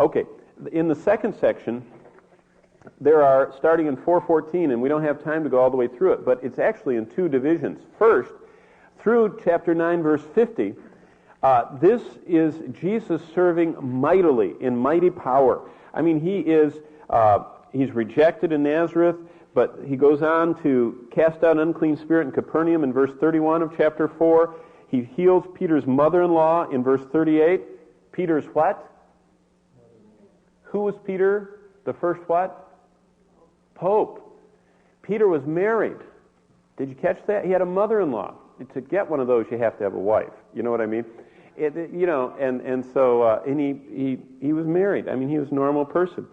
Okay, in the second section, there are, starting in 4:14, and we don't have time to go all the way through it, but it's actually in two divisions. First, through chapter 9, verse 50, this is Jesus serving mightily, in mighty power. I mean, he's rejected in Nazareth, but he goes on to cast out an unclean spirit in Capernaum in verse 31 of chapter 4. He heals Peter's mother-in-law in verse 38. Peter's what? Who was Peter? The first what? Pope. Peter was married. Did you catch that? He had a mother-in-law. To get one of those, you have to have a wife. You know what I mean? So he was married. I mean, he was a normal person.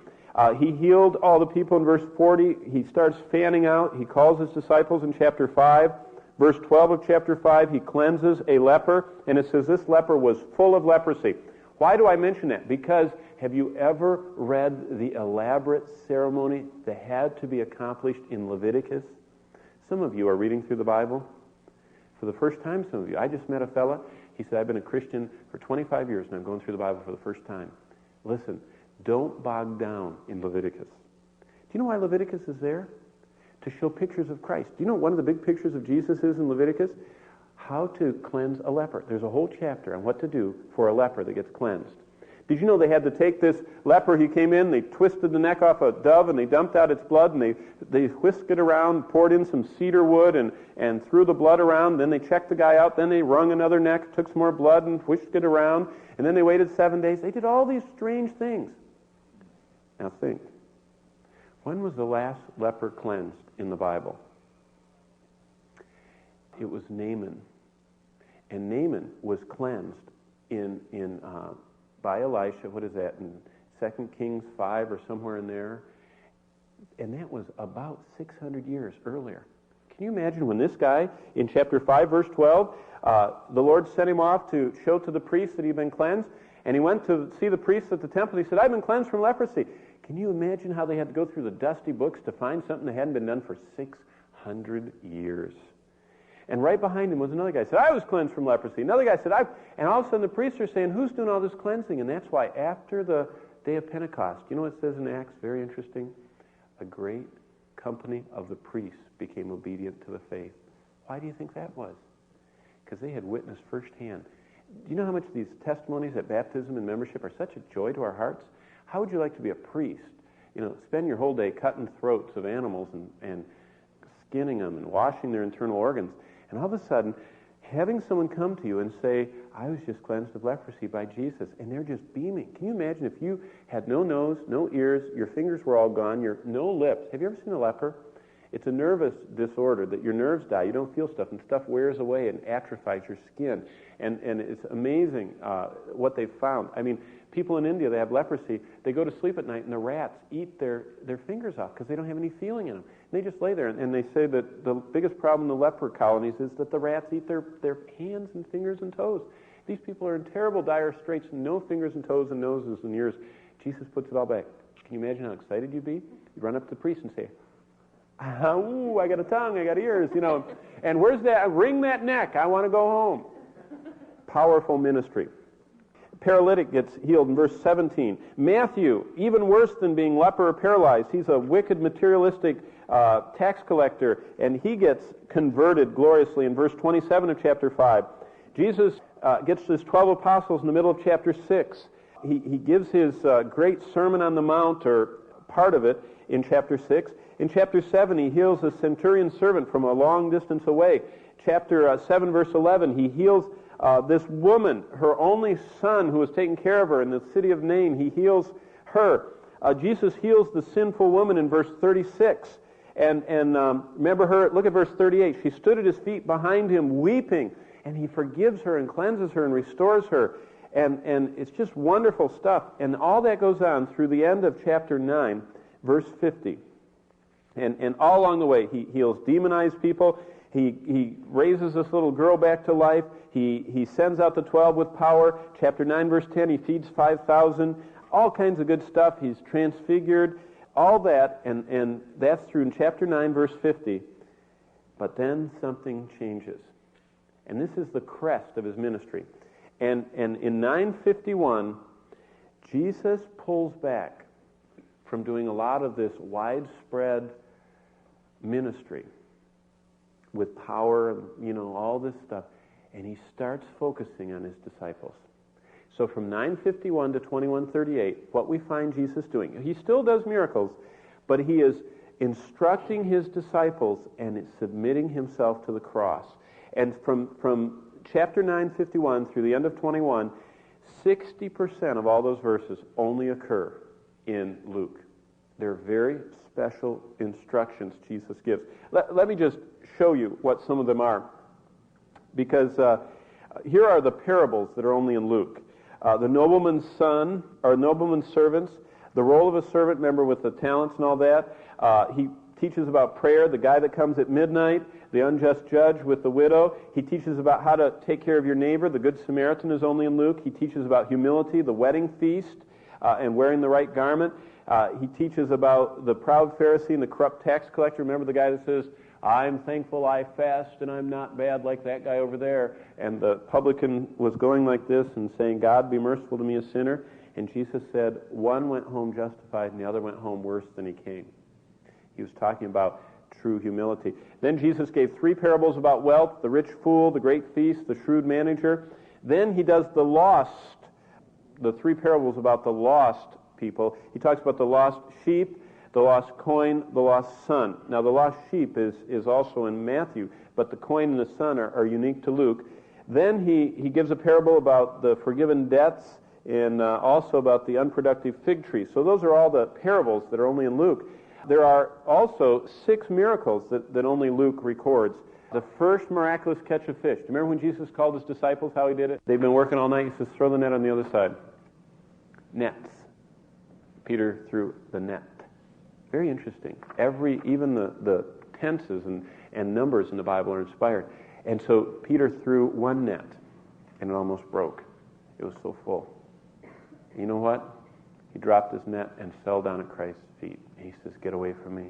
He healed all the people in verse 40. He starts fanning out. He calls his disciples in chapter 5. Verse 12 of chapter 5, he cleanses a leper, and it says this leper was full of leprosy. Why do I mention that? Because have you ever read the elaborate ceremony that had to be accomplished in Leviticus? Some of you are reading through the Bible for the first time, some of you. I just met a fella. He said, I've been a Christian for 25 years, and I'm going through the Bible for the first time. Listen, don't bog down in Leviticus. Do you know why Leviticus is there? To show pictures of Christ. Do you know what one of the big pictures of Jesus is in Leviticus? How to cleanse a leper. There's a whole chapter on what to do for a leper that gets cleansed. Did you know they had to take this leper? He came in, they twisted the neck off a dove, and they dumped out its blood, and they whisked it around, poured in some cedar wood, and threw the blood around. Then they checked the guy out. Then they wrung another neck, took some more blood, and whisked it around. And then they waited 7 days. They did all these strange things. Now think. When was the last leper cleansed in the Bible? It was Naaman. And Naaman was cleansed by Elisha. What is that? In 2 Kings 5 or somewhere in there. And that was about 600 years earlier. Can you imagine when this guy, in chapter 5, verse 12, the Lord sent him off to show to the priest that he'd been cleansed, and he went to see the priest at the temple. He said, I've been cleansed from leprosy. Can you imagine how they had to go through the dusty books to find something that hadn't been done for 600 years? And right behind him was another guy who said, I was cleansed from leprosy. Another guy said, and all of a sudden the priests are saying, who's doing all this cleansing? And that's why after the day of Pentecost, you know what it says in Acts? Very interesting. A great company of the priests became obedient to the faith. Why do you think that was? Because they had witnessed firsthand. Do you know how much these testimonies at baptism and membership are such a joy to our hearts? How would you like to be a priest? You know, spend your whole day cutting throats of animals and skinning them and washing their internal organs. And all of a sudden, having someone come to you and say, I was just cleansed of leprosy by Jesus, and they're just beaming. Can you imagine if you had no nose, no ears, your fingers were all gone, no lips? Have you ever seen a leper? It's a nervous disorder that your nerves die. You don't feel stuff, and stuff wears away and atrophies your skin. And it's amazing what they've found. I mean, people in India, they have leprosy. They go to sleep at night, and the rats eat their fingers off because they don't have any feeling in them. And they just lay there, and they say that the biggest problem in the leper colonies is that the rats eat their hands and fingers and toes. These people are in terrible, dire straits, no fingers and toes and noses and ears. Jesus puts it all back. Can you imagine how excited you'd be? You'd run up to the priest and say, ooh, I got a tongue, I got ears, And where's that? Wring that neck. I want to go home. Powerful ministry. Paralytic gets healed in verse 17. Matthew, even worse than being leper or paralyzed, he's a wicked, materialistic tax collector, and he gets converted gloriously in verse 27 of chapter 5. Jesus gets his 12 apostles in the middle of chapter 6. He gives his great Sermon on the Mount, or part of it, in chapter 6. In chapter 7, he heals a centurion servant from a long distance away. Chapter 7, verse 11, he heals this woman, her only son who was taking care of her in the city of Nain. He heals her. Jesus heals the sinful woman in verse 36. And remember her, look at verse 38. She stood at his feet behind him weeping, and he forgives her and cleanses her and restores her. And it's just wonderful stuff. And all that goes on through the end of chapter 9, verse 50. And all along the way, he heals demonized people. He raises this little girl back to life. He sends out the 12 with power. Chapter 9, verse 10, he feeds 5,000. All kinds of good stuff. He's transfigured. All that, and that's through in chapter 9, verse 50. But then something changes. And this is the crest of his ministry. And in 951, Jesus pulls back from doing a lot of this widespread ministry with power, all this stuff, and he starts focusing on his disciples. So from 9:51 to 21:38, what we find Jesus doing, he still does miracles, but he is instructing his disciples and is submitting himself to the cross. And from chapter 9:51 through the end of 21, 60% of all those verses only occur in Luke. They're very special instructions Jesus gives. Let me just show you what some of them are. Because here are the parables that are only in Luke. The nobleman's son, or nobleman's servants, the role of a servant, remember, with the talents and all that. He teaches about prayer, the guy that comes at midnight, the unjust judge with the widow. He teaches about how to take care of your neighbor. The Good Samaritan is only in Luke. He teaches about humility, the wedding feast, and wearing the right garment. He teaches about the proud Pharisee and the corrupt tax collector. Remember the guy that says, I'm thankful I fast and I'm not bad like that guy over there. And the publican was going like this and saying, God, be merciful to me, a sinner. And Jesus said, one went home justified and the other went home worse than he came. He was talking about true humility. Then Jesus gave 3 parables about wealth, the rich fool, the great feast, the shrewd manager. Then he does the lost, the 3 parables about the lost people. He talks about the lost sheep, the lost coin, the lost son. Now the lost sheep is also in Matthew, but the coin and the son are unique to Luke. Then he gives a parable about the forgiven debts and also about the unproductive fig tree. So those are all the parables that are only in Luke. There are also 6 miracles that only Luke records. The first miraculous catch of fish. Do you remember when Jesus called his disciples, how he did it? They've been working all night. He says, throw the net on the other side. Nets. Peter threw the net. Very interesting. Even the tenses and numbers in the Bible are inspired. And so Peter threw one net, and it almost broke. It was so full. You know what? He dropped his net and fell down at Christ's feet. He says, get away from me.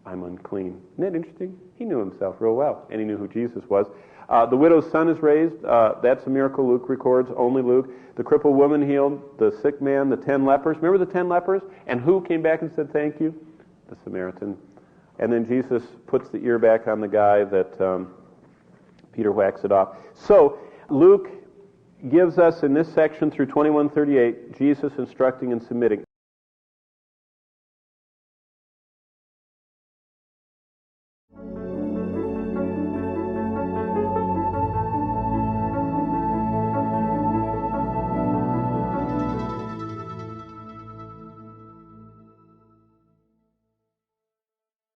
I'm unclean. Isn't that interesting? He knew himself real well, and he knew who Jesus was. The widow's son is raised. That's a miracle Luke records, only Luke. The crippled woman healed, the sick man, the 10 lepers. Remember the 10 lepers? And who came back and said thank you? The Samaritan. And then Jesus puts the ear back on the guy that Peter whacks it off. So Luke gives us in this section through 21:38 Jesus instructing and submitting.